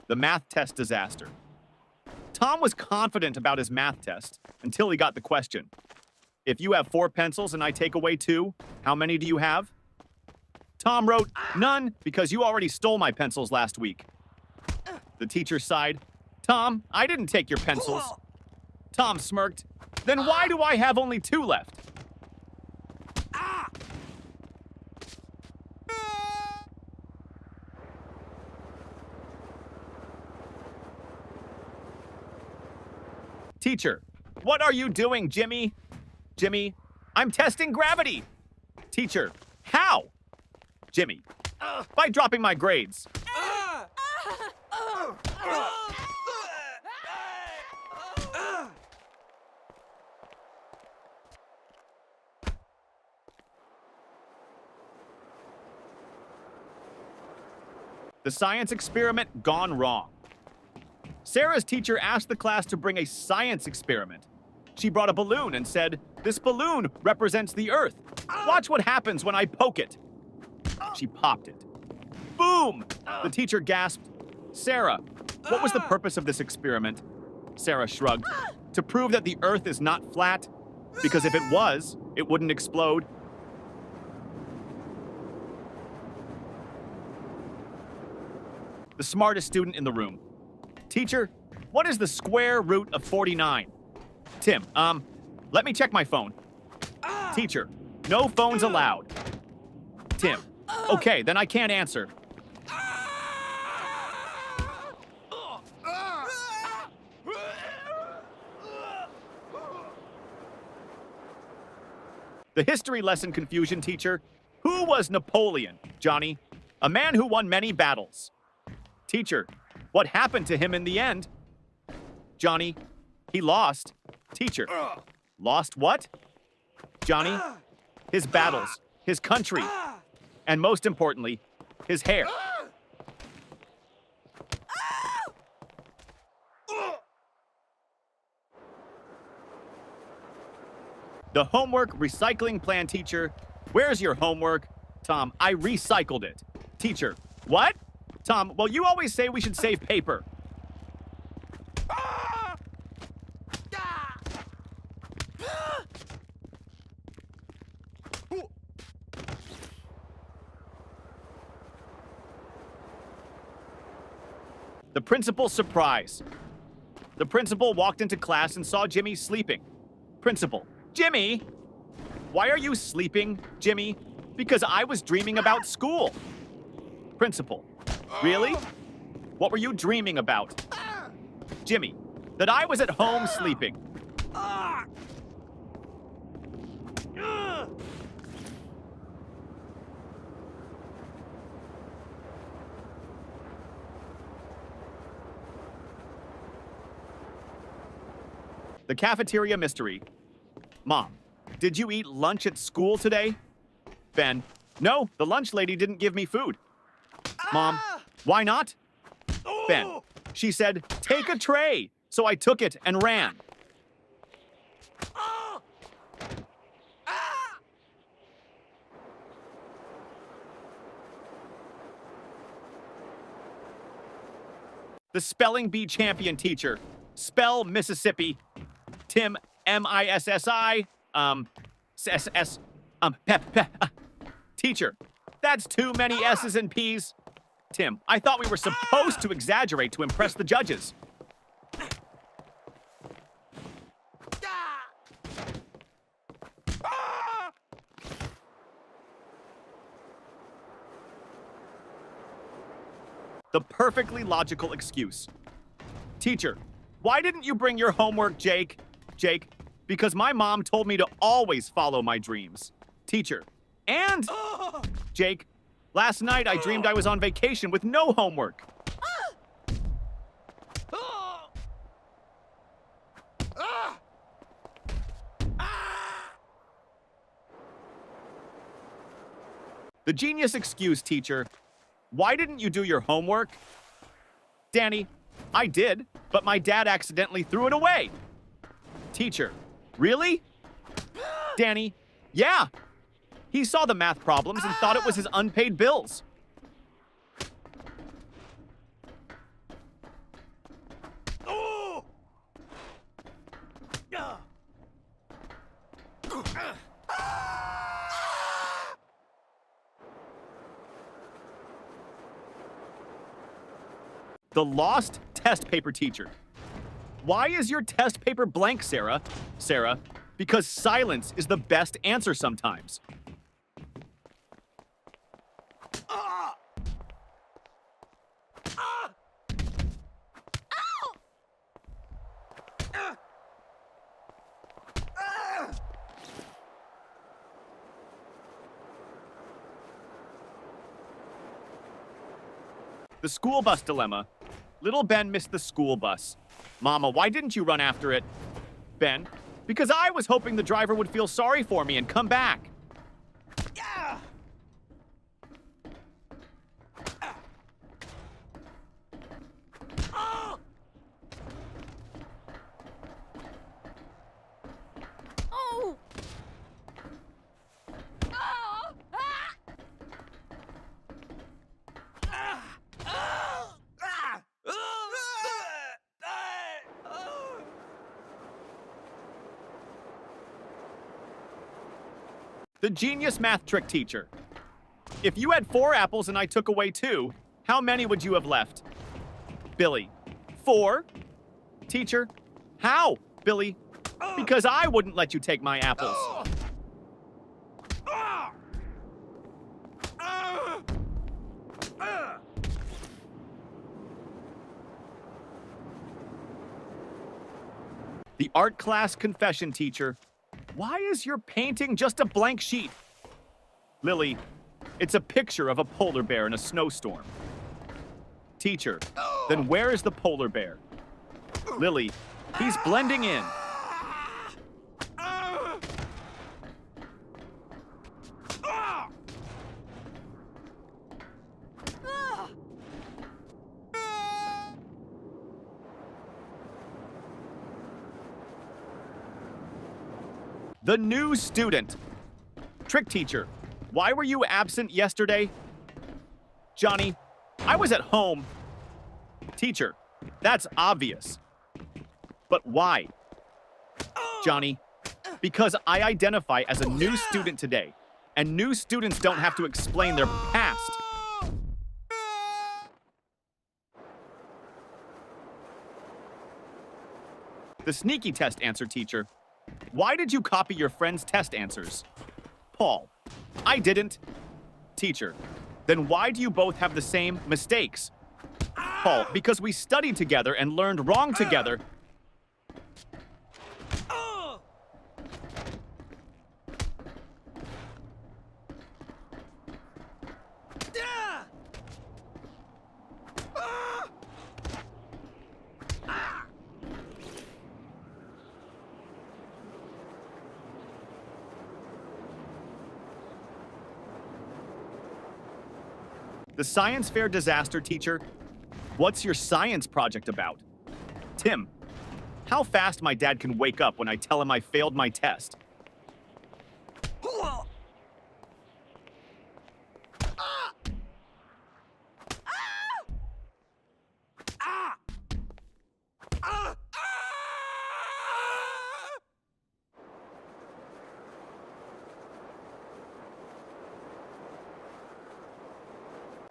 The math test disaster. Tom was confident about his math test until he got the question. If you have 4 pencils and I take away 2, how many do you have? Tom wrote, none, because you already stole my pencils last week. The teacher sighed. Tom, I didn't take your pencils. Tom smirked. Then why do I have only 2 left? Teacher, what are you doing, Jimmy? Jimmy, I'm testing gravity. Teacher, how? Jimmy, by dropping my grades. The science experiment gone wrong. Sarah's teacher asked the class to bring a science experiment. She brought a balloon and said, "This balloon represents the Earth. Watch what happens when I poke it." She popped it. Boom! The teacher gasped, "Sarah, what was the purpose of this experiment?" Sarah shrugged. "To prove that the Earth is not flat, because if it was, it wouldn't explode." The smartest student in the room. Teacher, what is the square root of 49? Tim, let me check my phone. Teacher, no phones allowed. Tim, okay, then I can't answer. The history lesson confusion teacher. Who was Napoleon, Johnny? A man who won many battles. Teacher, what happened to him in the end? Johnny, he lost. Teacher, lost what? Johnny, his battles, his country, and most importantly, his hair. The homework recycling plan teacher. Where's your homework? Tom, I recycled it. Teacher, what? Tom, well, you always say we should save paper. The principal's surprise. The principal walked into class and saw Jimmy sleeping. Principal, Jimmy! Why are you sleeping, Jimmy? Because I was dreaming about school. Principal, really? What were you dreaming about? Jimmy, that I was at home sleeping. The cafeteria mystery. Mom, did you eat lunch at school today? Ben, no, the lunch lady didn't give me food. Mom, why not? Ben, she said, take a tray. So I took it and ran. The spelling bee champion teacher. Spell Mississippi. Tim, M-I-S-S-I, S-S, Teacher, that's too many S's and P's. Tim, I thought we were supposed to exaggerate to impress the judges. The perfectly logical excuse. Teacher, why didn't you bring your homework, Jake? Jake, because my mom told me to always follow my dreams. Teacher, and Jake, last night I dreamed I was on vacation with no homework. The genius excuse, teacher. Why didn't you do your homework? Danny, I did, but my dad accidentally threw it away. Teacher, really? Danny, yeah. He saw the math problems and thought it was his unpaid bills. The lost test paper teacher. Why is your test paper blank, Sarah? Sarah, because silence is the best answer sometimes. The school bus dilemma. Little Ben missed the school bus. Mama, why didn't you run after it? Ben, because I was hoping the driver would feel sorry for me and come back. Yeah. Oh. Oh. The genius math trick teacher. If you had 4 apples and I took away 2, how many would you have left? Billy, 4? Teacher, how? Billy, because I wouldn't let you take my apples. The art class confession teacher. Why is your painting just a blank sheet? Lily, it's a picture of a polar bear in a snowstorm. Teacher, then where is the polar bear? Lily, he's blending in. The new student. Trick teacher, why were you absent yesterday? Johnny, I was at home. Teacher, that's obvious. But why? Johnny, because I identify as a new student today, and new students don't have to explain their past. The sneaky test answer teacher. Why did you copy your friend's test answers? Paul, I didn't. Teacher, then why do you both have the same mistakes? Paul, because we studied together and learned wrong together. The science fair disaster teacher. What's your science project about? Tim, how fast my dad can wake up when I tell him I failed my test.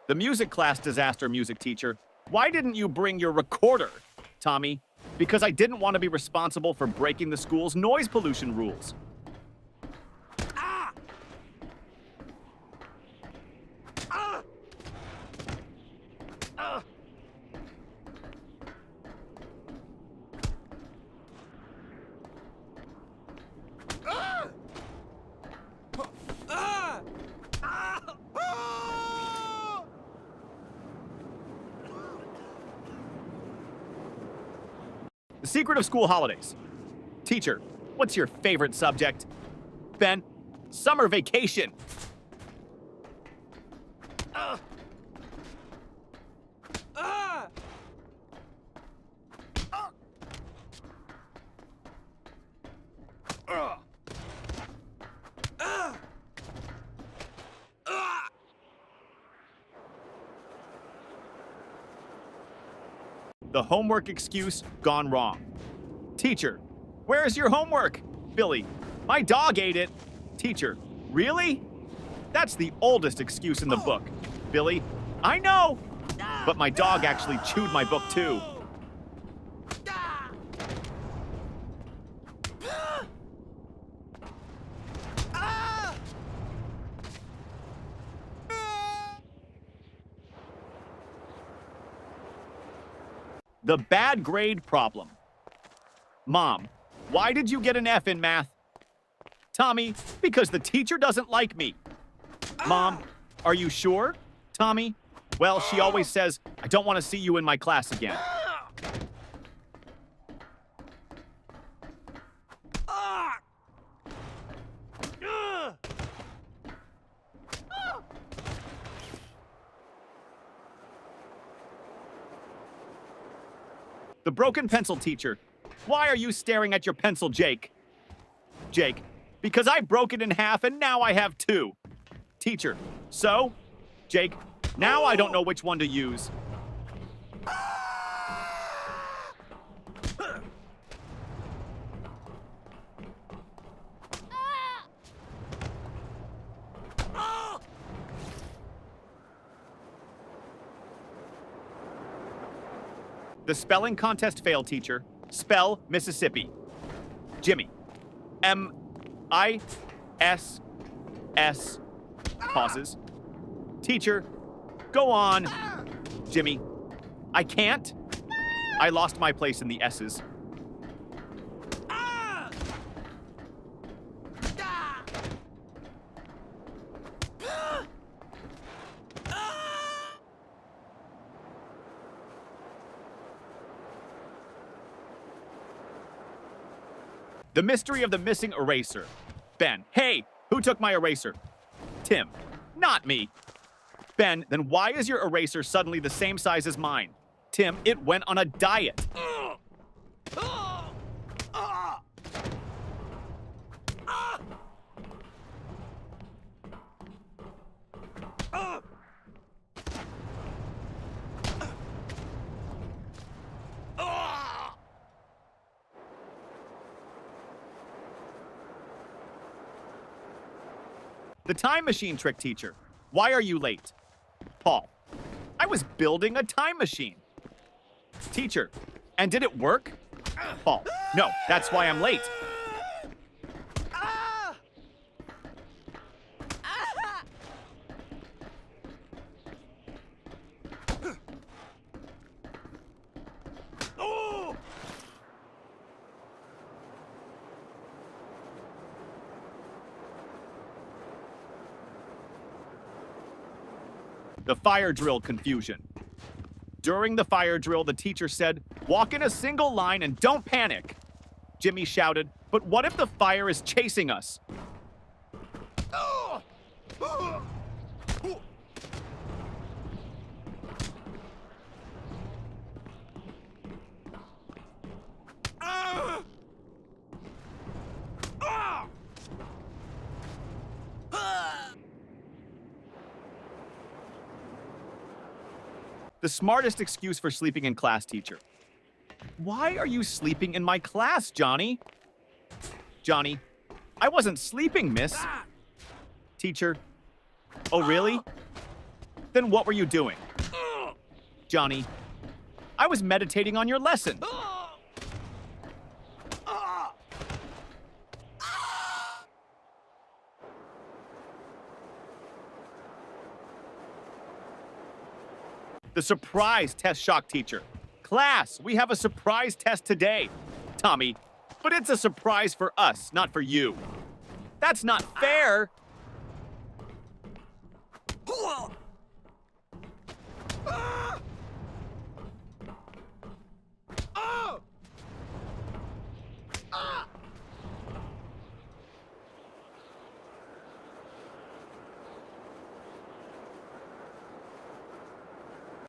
The music class disaster music teacher. Why didn't you bring your recorder? Tommy, because I didn't want to be responsible for breaking the school's noise pollution rules. The secret of school holidays. Teacher, what's your favorite subject? Ben, summer vacation. The homework excuse gone wrong. Teacher, where's your homework? Billy, my dog ate it. Teacher, really? That's the oldest excuse in the book. Billy, I know. But my dog actually chewed my book too. The bad grade problem. Mom, why did you get an F in math? Tommy, because the teacher doesn't like me. Mom, are you sure? Tommy, well, she always says, I don't want to see you in my class again. The broken pencil teacher. Why are you staring at your pencil, Jake? Jake, because I broke it in half and now I have two. Teacher, so? Jake, now I don't know which one to use. The spelling contest failed, teacher. Spell Mississippi. Jimmy. M-I-S-S. Pauses. Teacher, go on. Jimmy. I can't. I lost my place in the S's. The mystery of the missing eraser. Ben, hey, who took my eraser? Tim, not me. Ben, then why is your eraser suddenly the same size as mine? Tim, it went on a diet. The time machine trick teacher. Why are you late? Paul. I was building a time machine. Teacher. And did it work? Paul. No, that's why I'm late. The fire drill confusion. During the fire drill, the teacher said, walk in a single line and don't panic. Jimmy shouted, but what if the fire is chasing us? The smartest excuse for sleeping in class, teacher. Why are you sleeping in my class, Johnny? Johnny, I wasn't sleeping, miss. Teacher, oh really? Then what were you doing? Johnny, I was meditating on your lesson. The surprise test shock teacher. Class, we have a surprise test today. Tommy, but it's a surprise for us, not for you. That's not fair.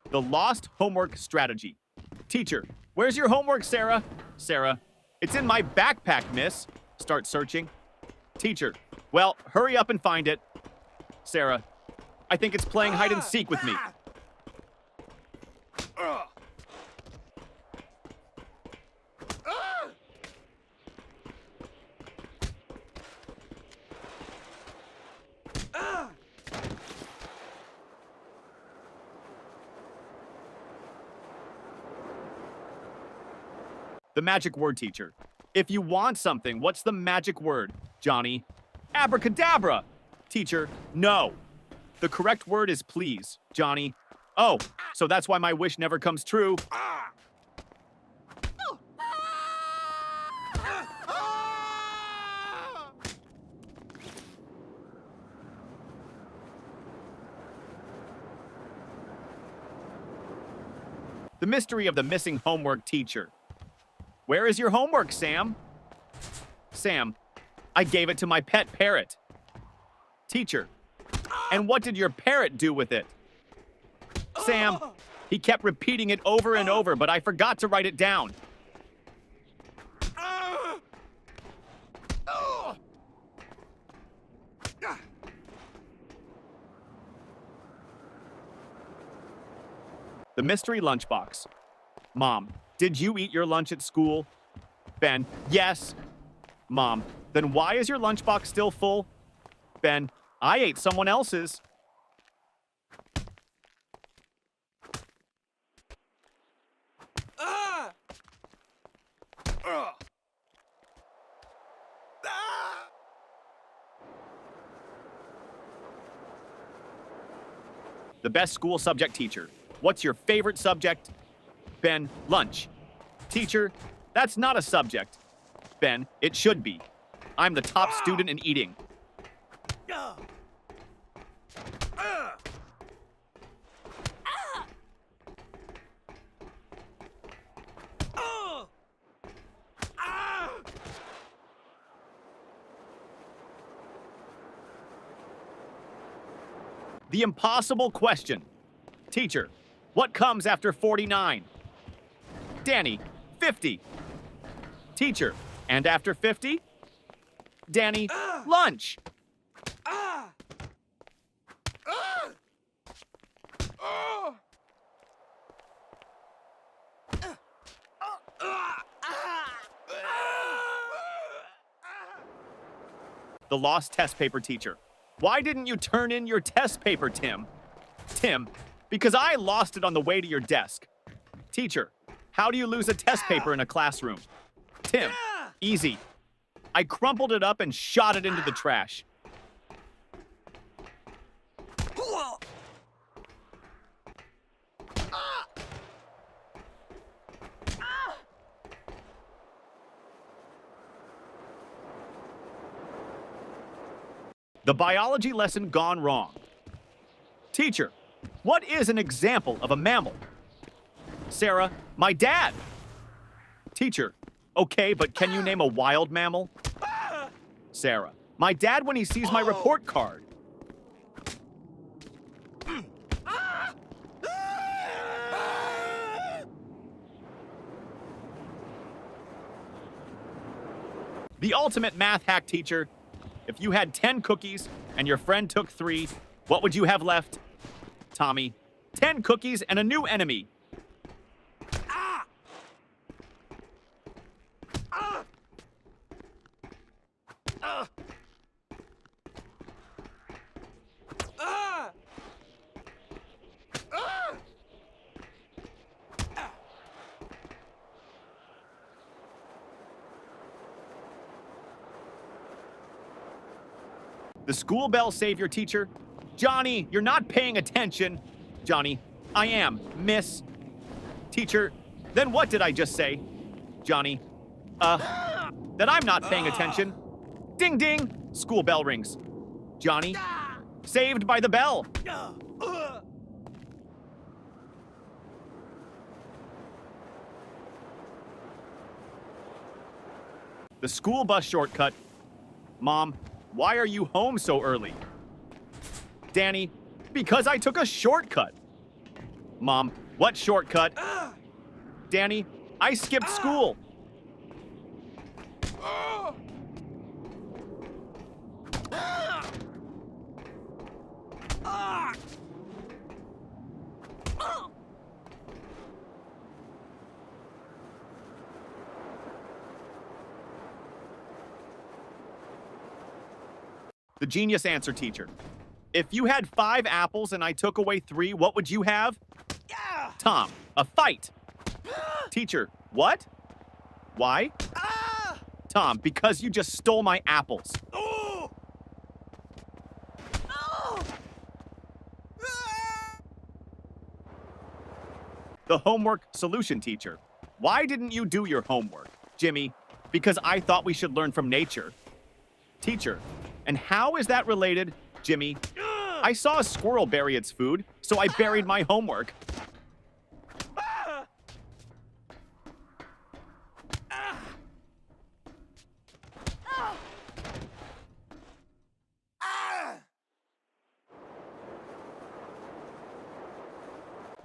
The lost homework strategy. Teacher, where's your homework, Sarah? Sarah, it's in my backpack, miss. Start searching. Teacher, well, hurry up and find it. Sarah, I think it's playing hide and seek with me. The magic word, teacher. If you want something, what's the magic word, Johnny? Abracadabra! Teacher, no. The correct word is please, Johnny. Oh, so that's why my wish never comes true. The mystery of the missing homework teacher. Where is your homework, Sam? Sam, I gave it to my pet parrot. Teacher, and what did your parrot do with it? Sam, he kept repeating it over and over, but I forgot to write it down. The mystery lunchbox. Mom, did you eat your lunch at school? Ben, yes. Mom, then why is your lunchbox still full? Ben, I ate someone else's. The best school subject teacher. What's your favorite subject? Ben, lunch. Teacher, that's not a subject. Ben, it should be. I'm the top student in eating. The impossible question. Teacher, what comes after 49? Danny, 50. Teacher, and after 50? Danny, lunch. The lost test paper teacher. Why didn't you turn in your test paper, Tim? Tim, because I lost it on the way to your desk. Teacher, how do you lose a test paper in a classroom? Tim, easy. I crumpled it up and shot it into the trash. The biology lesson gone wrong. Teacher, what is an example of a mammal? Sarah, my dad. Teacher, okay, but can you name a wild mammal? Sarah, my dad when he sees my report card. The ultimate math hack teacher. If you had 10 cookies and your friend took 3, what would you have left? Tommy, 10 cookies and a new enemy. The school bell savior teacher. Johnny, you're not paying attention. Johnny, I am, miss. Teacher, then what did I just say? Johnny, that I'm not paying attention. Ding ding, school bell rings. Johnny, saved by the bell. The school bus shortcut. Mom, why are you home so early? Danny, because I took a shortcut. Mom, what shortcut? Danny, I skipped school. The genius answer teacher. If you had 5 apples and I took away 3, what would you have? Tom, a fight. Teacher, what? Why? Tom, because you just stole my apples. The homework solution teacher. Why didn't you do your homework? Jimmy, because I thought we should learn from nature. Teacher, and how is that related? Jimmy, I saw a squirrel bury its food, so I buried my homework.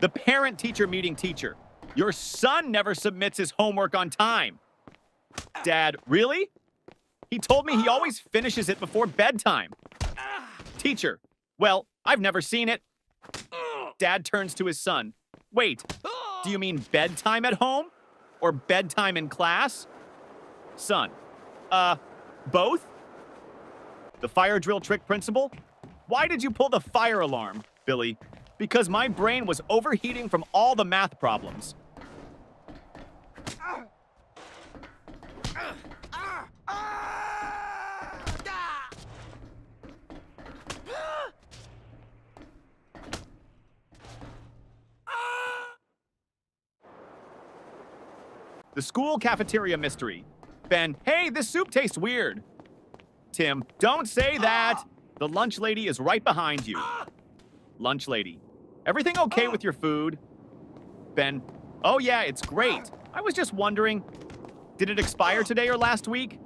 The parent-teacher meeting teacher. Your son never submits his homework on time. Dad, really? He told me he always finishes it before bedtime. Teacher, well, I've never seen it. Dad turns to his son. Wait, do you mean bedtime at home? Or bedtime in class? Son, both? The fire drill trick principal? Why did you pull the fire alarm, Billy? Because my brain was overheating from all the math problems. The school cafeteria mystery. Ben, hey, this soup tastes weird. Tim, don't say that. The lunch lady is right behind you. Lunch lady, everything okay with your food? Ben, oh yeah, it's great. I was just wondering, did it expire today or last week?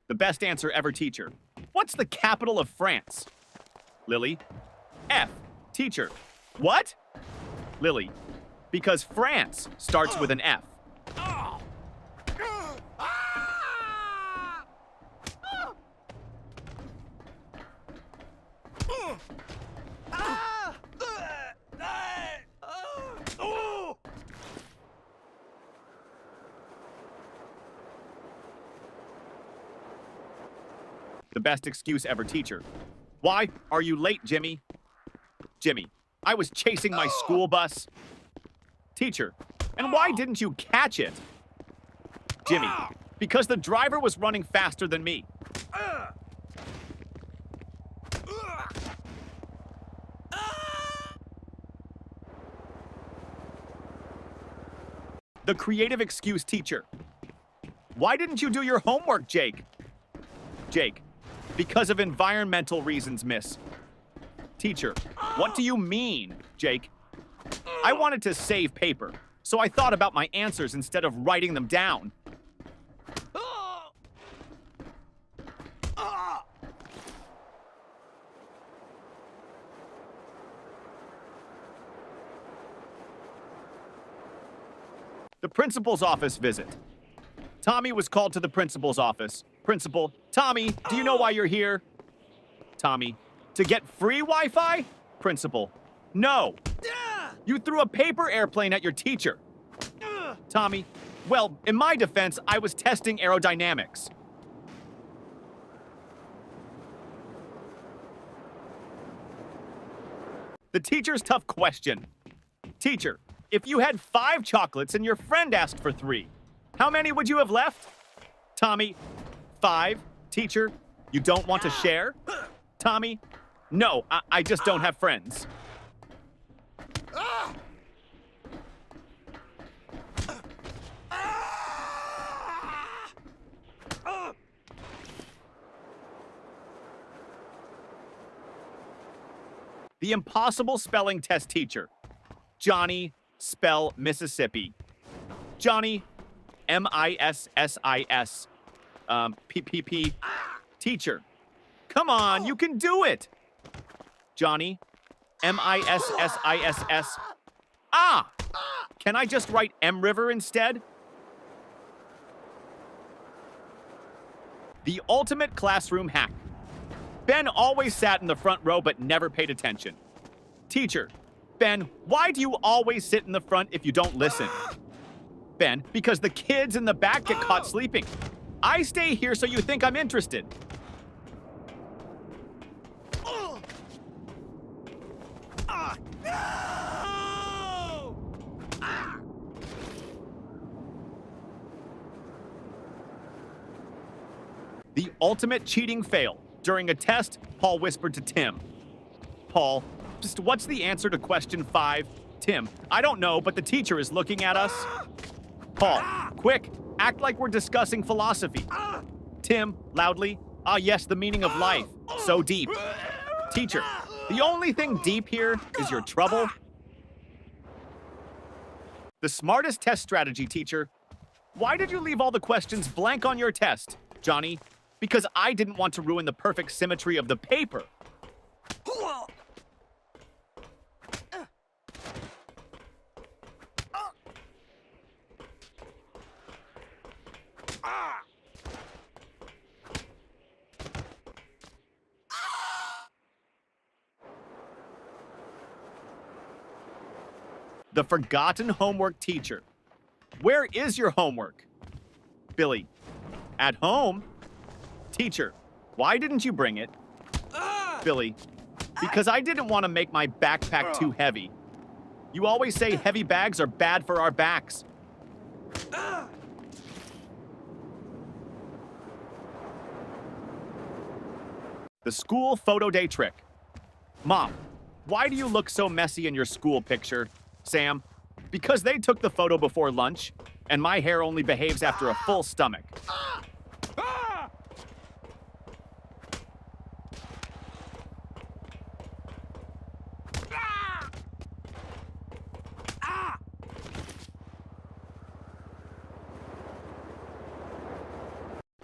The best answer ever teacher. What's the capital of France? Lily, F. Teacher, what? Lily, because France starts with an F. The best excuse ever teacher. Why are you late, Jimmy? Jimmy, I was chasing my school bus. Teacher, and why didn't you catch it? Jimmy, because the driver was running faster than me. The creative excuse teacher. Why didn't you do your homework, Jake? Jake, because of environmental reasons, miss. Teacher, what do you mean, Jake? I wanted to save paper, so I thought about my answers instead of writing them down. The principal's office visit. Tommy was called to the principal's office. Principal, Tommy, do you know why you're here? Tommy, to get free Wi-Fi? Principal, no. You threw a paper airplane at your teacher. Tommy, well, in my defense, I was testing aerodynamics. The teacher's tough question. Teacher, if you had 5 chocolates and your friend asked for 3, how many would you have left? Tommy, 5. Teacher, you don't want to share? Tommy, no, I just don't have friends. The impossible spelling test teacher. Johnny, spell Mississippi. Johnny, M-I-S-S-I-S. P-P-P. Teacher, come on, you can do it. Johnny, M-I-S-S-I-S-S. Ah! Can I just write M River instead? The ultimate classroom hack. Ben always sat in the front row but never paid attention. Teacher, Ben, why do you always sit in the front if you don't listen? Ben, because the kids in the back get caught sleeping. I stay here so you think I'm interested. The ultimate cheating fail. During a test, Paul whispered to Tim. Paul, just what's the answer to question 5? Tim, I don't know, but the teacher is looking at us. Paul, quick, act like we're discussing philosophy. Tim, loudly, ah yes, the meaning of life. So deep. Teacher, the only thing deep here is your trouble. The smartest test strategy, teacher. Why did you leave all the questions blank on your test, Johnny? Because I didn't want to ruin the perfect symmetry of the paper. The forgotten homework teacher. Where is your homework? Billy, at home? Teacher, why didn't you bring it? Billy, because I didn't want to make my backpack too heavy. You always say heavy bags are bad for our backs. The school photo day trick. Mom, why do you look so messy in your school picture? Sam, because they took the photo before lunch, and my hair only behaves after a full stomach.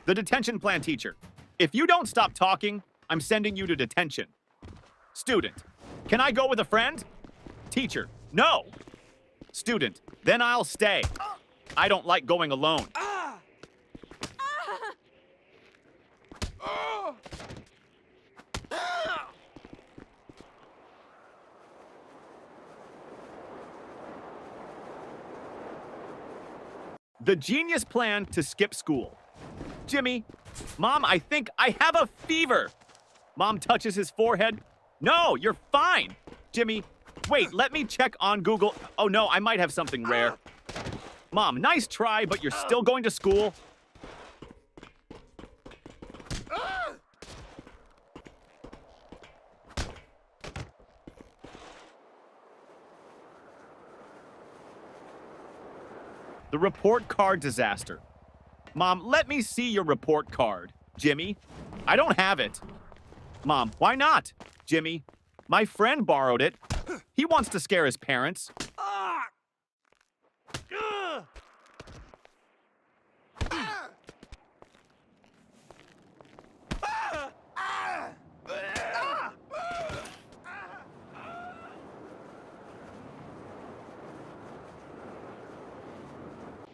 The detention plan teacher. If you don't stop talking, I'm sending you to detention. Student, can I go with a friend? Teacher, no. Student, then I'll stay. I don't like going alone. The genius plan to skip school. Jimmy, Mom, I think I have a fever. Mom touches his forehead. No, you're fine. Jimmy, wait, let me check on Google. Oh no, I might have something rare. Mom, nice try, but you're still going to school. The report card disaster. Mom, let me see your report card. Jimmy, I don't have it. Mom, why not? Jimmy, my friend borrowed it. He wants to scare his parents.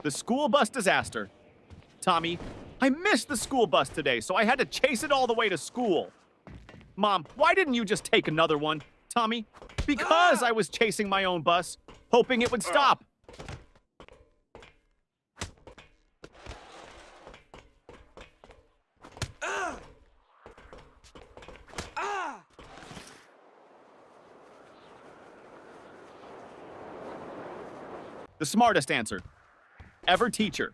The school bus disaster. Tommy, I missed the school bus today, so I had to chase it all the way to school. Mom, why didn't you just take another one? Tommy, because I was chasing my own bus, hoping it would stop. The smartest answer. Ever teacher.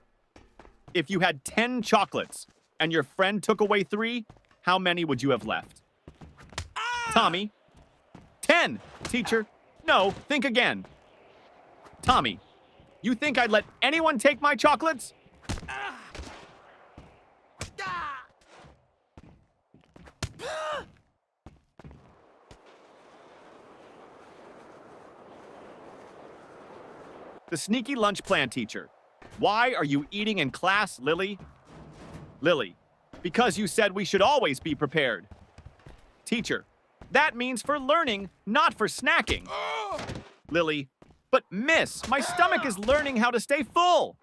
If you had 10 chocolates and your friend took away 3, how many would you have left? Tommy. 10, teacher. No, think again. Tommy, you think I'd let anyone take my chocolates? The sneaky lunch plan teacher. Why are you eating in class, Lily? Lily, because you said we should always be prepared. Teacher, that means for learning, not for snacking. Lily, but miss, my stomach is learning how to stay full.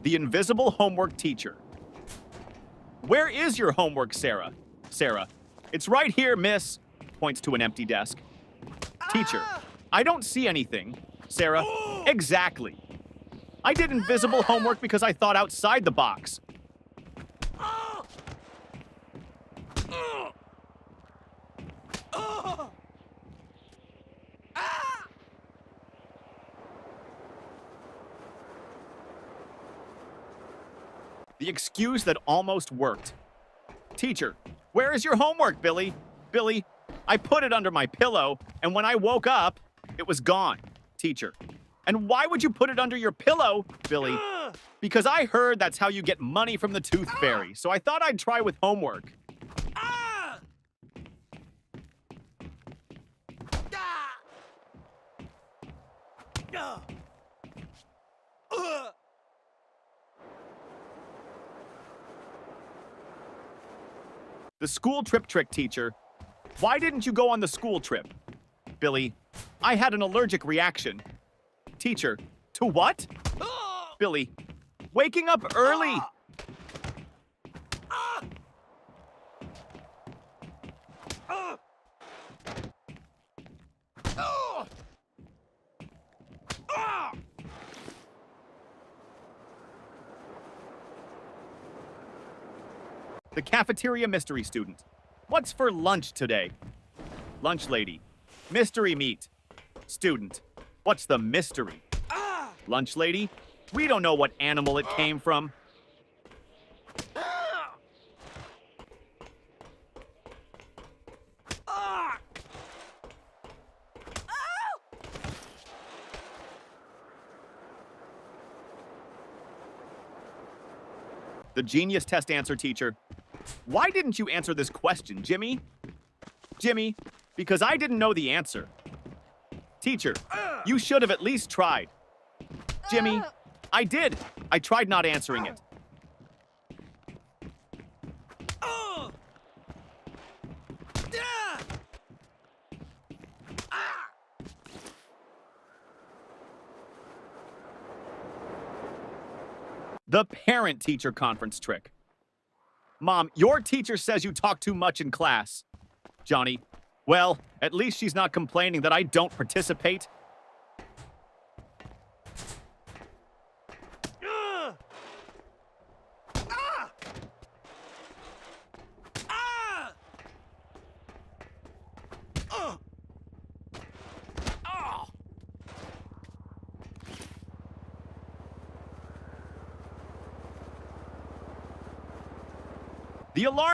The invisible homework teacher. Where is your homework, Sarah? Sarah, it's right here, miss. Points to an empty desk. Teacher, I don't see anything. Sarah, exactly. I did invisible homework because I thought outside the box. The excuse that almost worked. Teacher, where is your homework, Billy? Billy, I put it under my pillow, and when I woke up, it was gone. Teacher, and why would you put it under your pillow, Billy? Because I heard that's how you get money from the Tooth Fairy, so I thought I'd try with homework. The school trip trick, teacher. Why didn't you go on the school trip? Billy, I had an allergic reaction. Teacher, to what? Billy, waking up early. The cafeteria mystery student. What's for lunch today? Lunch lady. Mystery meat. Student. What's the mystery? Lunch lady. We don't know what animal it came from. The genius test answer, teacher. Why didn't you answer this question, Jimmy? Jimmy, because I didn't know the answer. Teacher, you should have at least tried. Jimmy, I did. I tried not answering it. The parent-teacher conference trick. Mom, your teacher says you talk too much in class. Johnny, well, at least she's not complaining that I don't participate. The alarm